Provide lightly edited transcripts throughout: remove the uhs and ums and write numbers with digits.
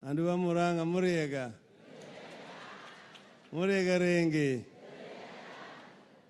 Anduwa muranga muriega. Muriega rengi.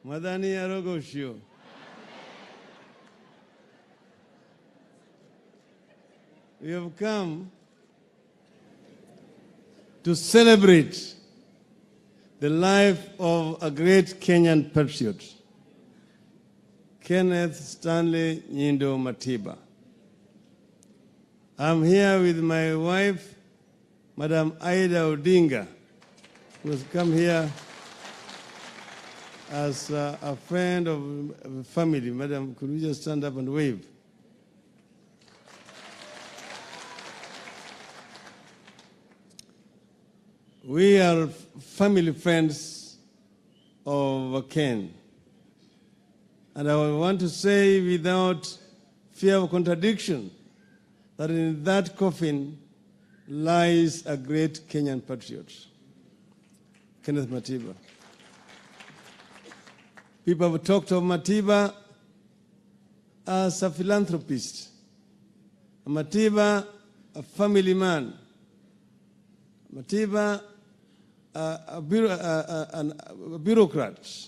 Madani arogoshu. We have come to celebrate the life of a great Kenyan patriot, Kenneth Stanley Nyongo Matiba. I'm here with my wife, Madam Raila Odinga, who has come here as a friend of the family. Madam, could you just stand up and wave? We are family friends of Ken. And I want to say without fear of contradiction that in that coffin lies a great Kenyan patriot, Kenneth Matiba. People have talked of Matiba as a philanthropist, Matiba a family man, Matiba a bureaucrat,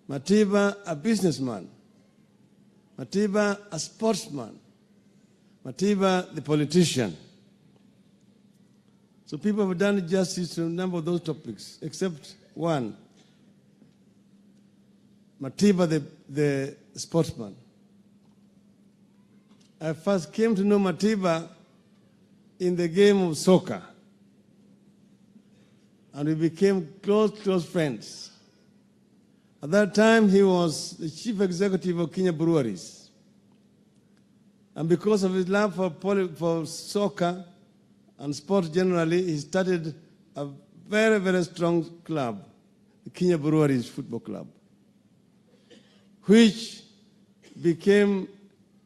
Matiba a businessman, Matiba a sportsman, Matiba the politician. So people have done justice to a number of those topics, except one, Matiba the sportsman. I first came to know Matiba in the game of soccer. And we became close friends. At that time, he was the chief executive of Kenya Breweries. And because of his love for soccer and sports generally, he started a very, very strong club, the Kenya Breweries Football Club, which became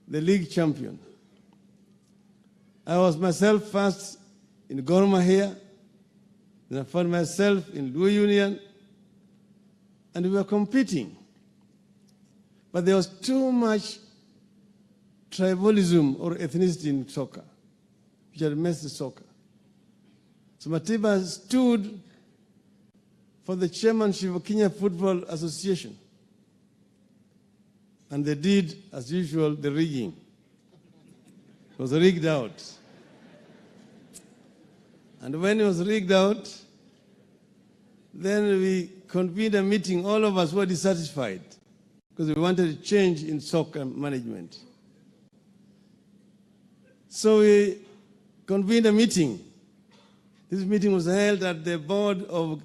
the league champion. I was myself first in Gor Mahia. Then I found myself in Luo Union, and we were competing. But there was too much tribalism or ethnicity in soccer, which had messed the soccer. So Matiba stood for the chairmanship of Kenya Football Association. And they did, as usual, the rigging. It was rigged out. And when it was rigged out, then we convened a meeting. All of us were dissatisfied because we wanted a change in soccer management. So we convened a meeting. This meeting was held at the board of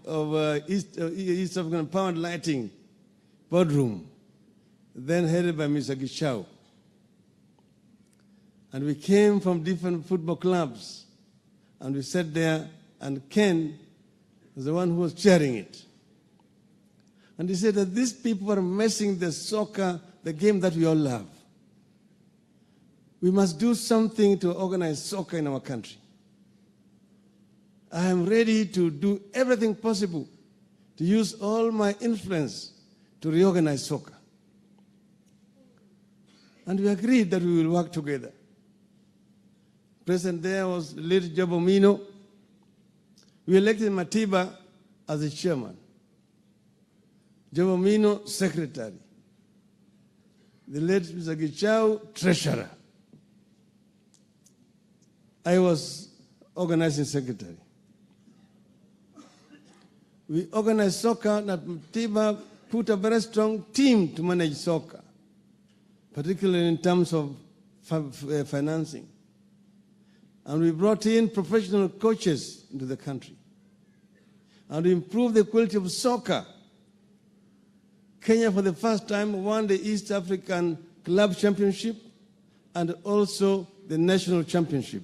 East African Power and Lighting boardroom, then headed by Mr. Gichau. And we came from different football clubs. And we sat there, and Ken was the one who was chairing it. And he said that these people are messing the soccer, the game that we all love. We must do something to organize soccer in our country. I am ready to do everything possible to use all my influence to reorganize soccer. And we agreed that we will work together. Present there was the late Jobo Mino. We elected Matiba as the chairman, Jobo Mino secretary, the late Mr. Gichau treasurer. I was organizing secretary. We organized soccer, and Matiba put a very strong team to manage soccer, particularly in terms of financing. And we brought in professional coaches into the country. And we improved the quality of soccer. Kenya, for the first time, won the East African Club Championship and also the National Championship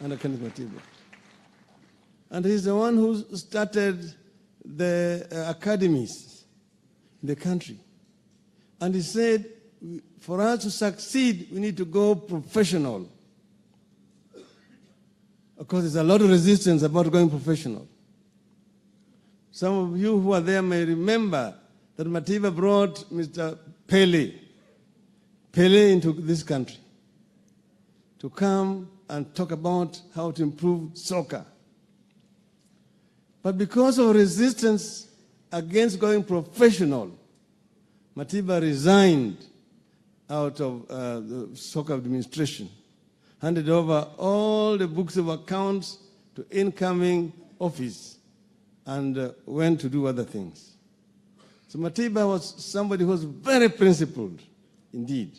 under Kenneth Matiba. And he's the one who started the academies in the country. And he said, for us to succeed, we need to go professional. Of course, there's a lot of resistance about going professional. Some of you who are there may remember that Matiba brought Mr. Pele into this country to come and talk about how to improve soccer. But because of resistance against going professional, Matiba resigned out of the soccer administration, handed over all the books of accounts to incoming office, and went to do other things. So Matiba was somebody who was very principled, indeed.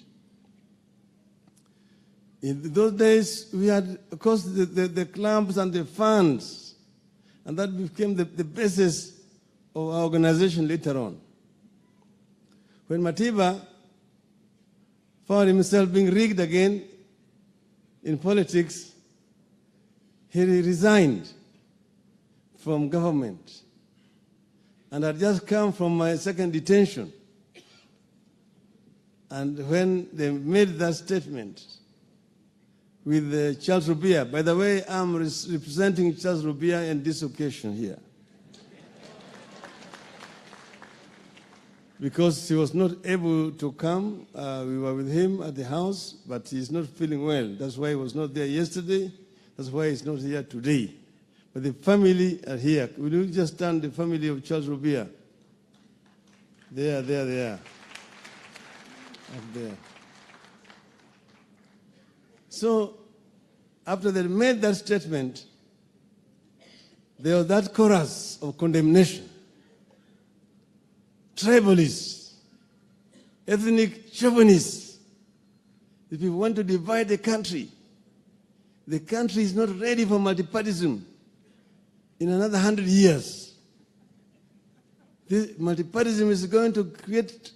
In those days, we had, of course, the clubs and the funds, and that became the basis of our organization later on. When Matiba found himself being rigged again in politics, he resigned from government and had just come from my second detention. And when they made that statement with Charles Rubia, by the way, I'm representing Charles Rubia in this occasion here, because he was not able to come. We were with him at the house, but he's not feeling well. That's why he was not there yesterday. That's why he's not here today. But the family are here. Will you just stand, the family of Charles Rubia? There, up there. So, after they made that statement, there was that chorus of condemnation. Tribalists, ethnic chauvinists. If you want to divide the country is not ready for multipartyism in another 100 years. This multipartyism is going to create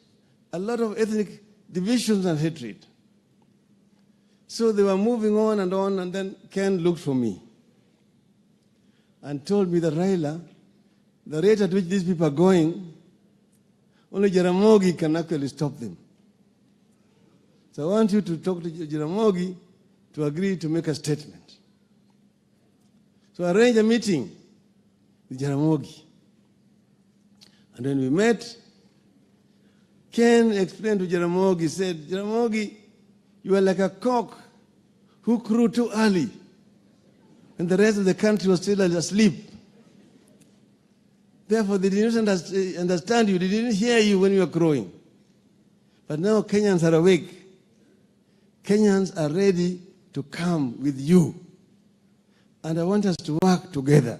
a lot of ethnic divisions and hatred. So they were moving on, and then Ken looked for me and told me that, Raila, the rate at which these people are going, only Jaramogi can actually stop them. So I want you to talk to Jaramogi to agree to make a statement. So I arranged a meeting with Jaramogi. And when we met, Ken explained to Jaramogi, he said, Jaramogi, you are like a cock who crew too early, and the rest of the country was still asleep. Therefore, they didn't understand you. They didn't hear you when you were crowing. But now Kenyans are awake. Kenyans are ready to come with you. And I want us to work together.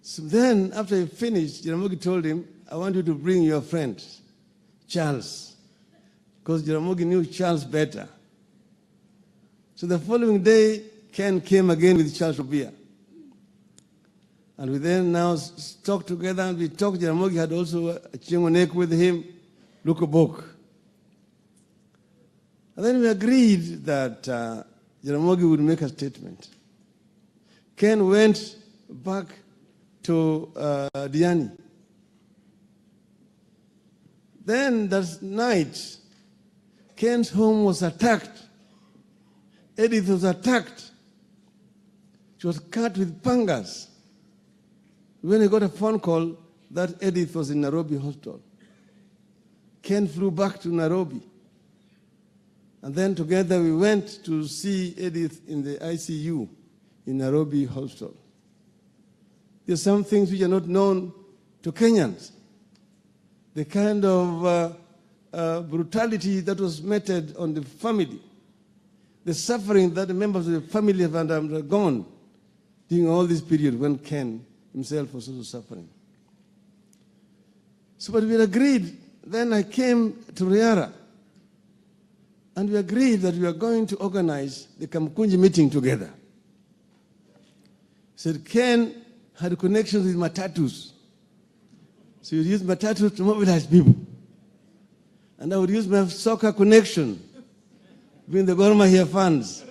So then, after he finished, Jaramogi told him, I want you to bring your friend, Charles, because Jaramogi knew Charles better. So the following day, Ken came again with Charles Rubia. And we then now talked together, and we talked. Jaramogi had also a Chingonek with him, Lukobok. And then we agreed that Jaramogi would make a statement. Ken went back to Diani. Then that night, Ken's home was attacked. Edith was attacked. She was cut with pangas. When he got a phone call that Edith was in Nairobi hospital, Ken flew back to Nairobi. And then together we went to see Edith in the ICU in Nairobi hospital. There's some things which are not known to Kenyans. The kind of brutality that was meted on the family, the suffering that the members of the family have undergone during all this period when Ken himself was also suffering. So, but we agreed. Then I came to Riara, and we agreed that we are going to organize the Kamkunji meeting together. He said Ken had connections with matatus. So he would use matatus to mobilize people. And I would use my soccer connection, bring the Gor Mahia funds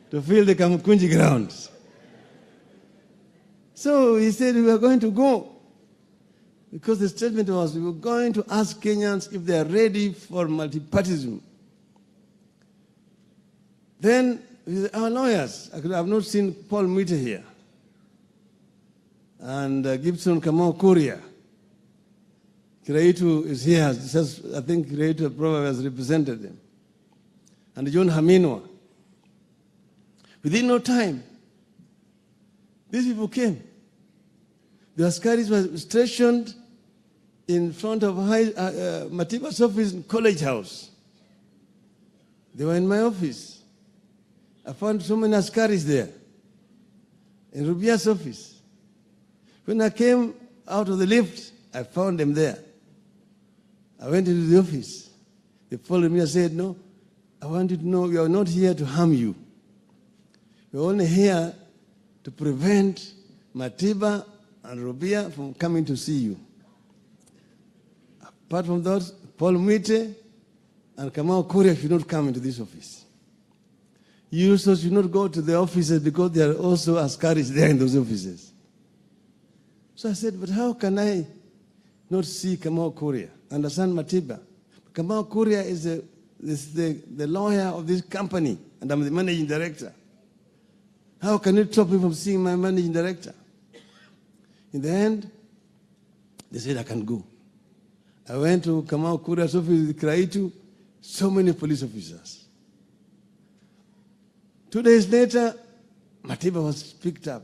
to fill the Kamkunji grounds. So he said we were going to go, because the statement was we were going to ask Kenyans if they are ready for multipartyism. Then our lawyers, I have not seen Paul Mwite here, and Gibson Kamau Kuria, Kiraitu is here. I think Kiraitu probably has represented them. And John Haminwa. Within no time, these people came. The Askaris were stationed in front of Matiba's office in College House. They were in my office. I found so many Askaris there, in Rubia's office. When I came out of the lift, I found them there. I went into the office. They followed me and said, no, I want you to know we are not here to harm you. We're only here to prevent Matiba and Rubia from coming to see you. Apart from that, Paul Mwite and Kamau Korea should not come into this office. You also should not go to the offices because there are also Askaris there in those offices. So I said, but how can I not see Kamau Korea and Hassan Matiba? Kamau Korea is the lawyer of this company, and I'm the managing director. How can you stop me from seeing my managing director? In the end, they said I can go. I went to Kamau Korea's office with Kiraitu, so many police officers. 2 days later, Matiba was picked up,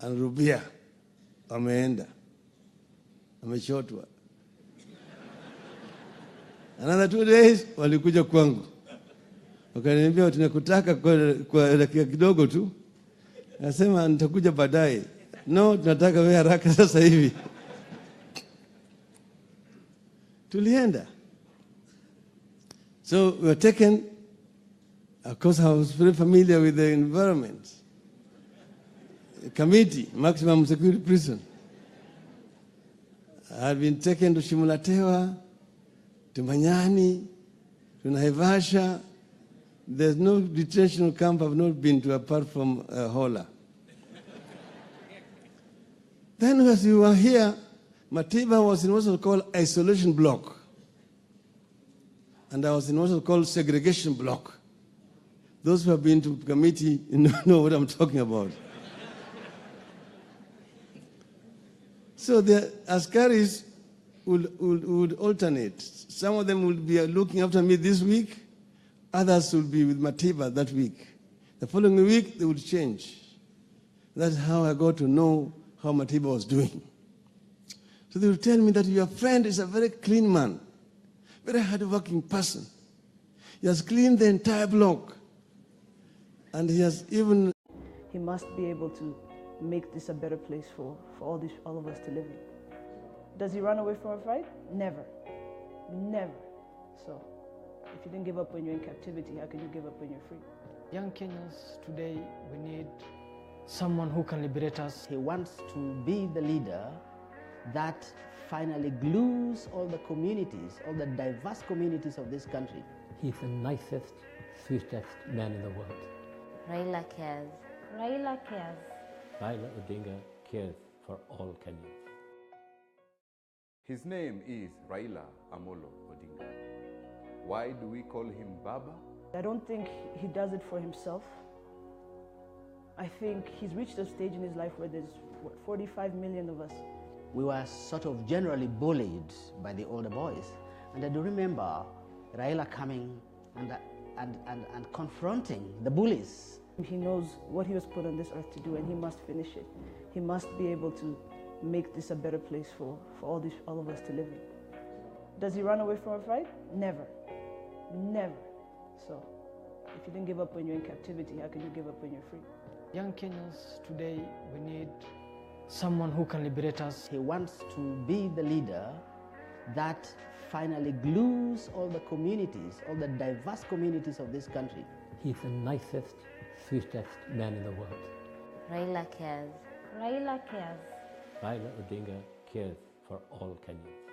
and Rubia, ameenda, ameshotwa. Another 2 days, walikuja kwangu. Wakaniambia tunakutaka kwa dakika kidogo tu. Nasema nitakuja baadaye. No, tunataka wewe haraka sasa hivi. Tulienda. So we were taken. Of course, I was very familiar with the environment. Committee, maximum security prison. I had been taken to Shimulatewa, to Manyani, to Naivasha. There's no detention camp I've not been to apart from Hola. Then as we were here, Matiba was in what was called isolation block. And I was in what was called segregation block. Those who have been to committee know what I'm talking about. So the Askaris would alternate. Some of them would be looking after me this week. Others would be with Matiba that week. The following week, they would change. That's how I got to know how Matiba was doing. So they would tell me that your friend is a very clean man, very hard-working person. He has cleaned the entire block. And he has even... He must be able to make this a better place for all of us to live in. Does he run away from a fight? Never. Never. So, if you didn't give up when you're in captivity, how can you give up when you're free? Young Kenyans today, we need someone who can liberate us. He wants to be the leader that finally glues all the communities, all the diverse communities of this country. He's the nicest, sweetest man in the world. Raila cares. Raila cares. Raila Odinga cares for all Kenyans. His name is Raila Amolo Odinga. Why do we call him Baba? I don't think he does it for himself. I think he's reached a stage in his life where there's 45 million of us. We were sort of generally bullied by the older boys. And I do remember Raila coming and confronting the bullies. He knows what he was put on this earth to do, and he must finish it. He must be able to make this a better place for all of us to live in. Does he run away from a fight? Never. Never. So, if you didn't give up when you're in captivity, how can you give up when you're free? Young Kenyans today, we need someone who can liberate us. He wants to be the leader that finally glues all the communities, all the diverse communities of this country. He's the nicest, sweetest man in the world. Raila cares. Raila cares. Raila Odinga cares for all Kenyans.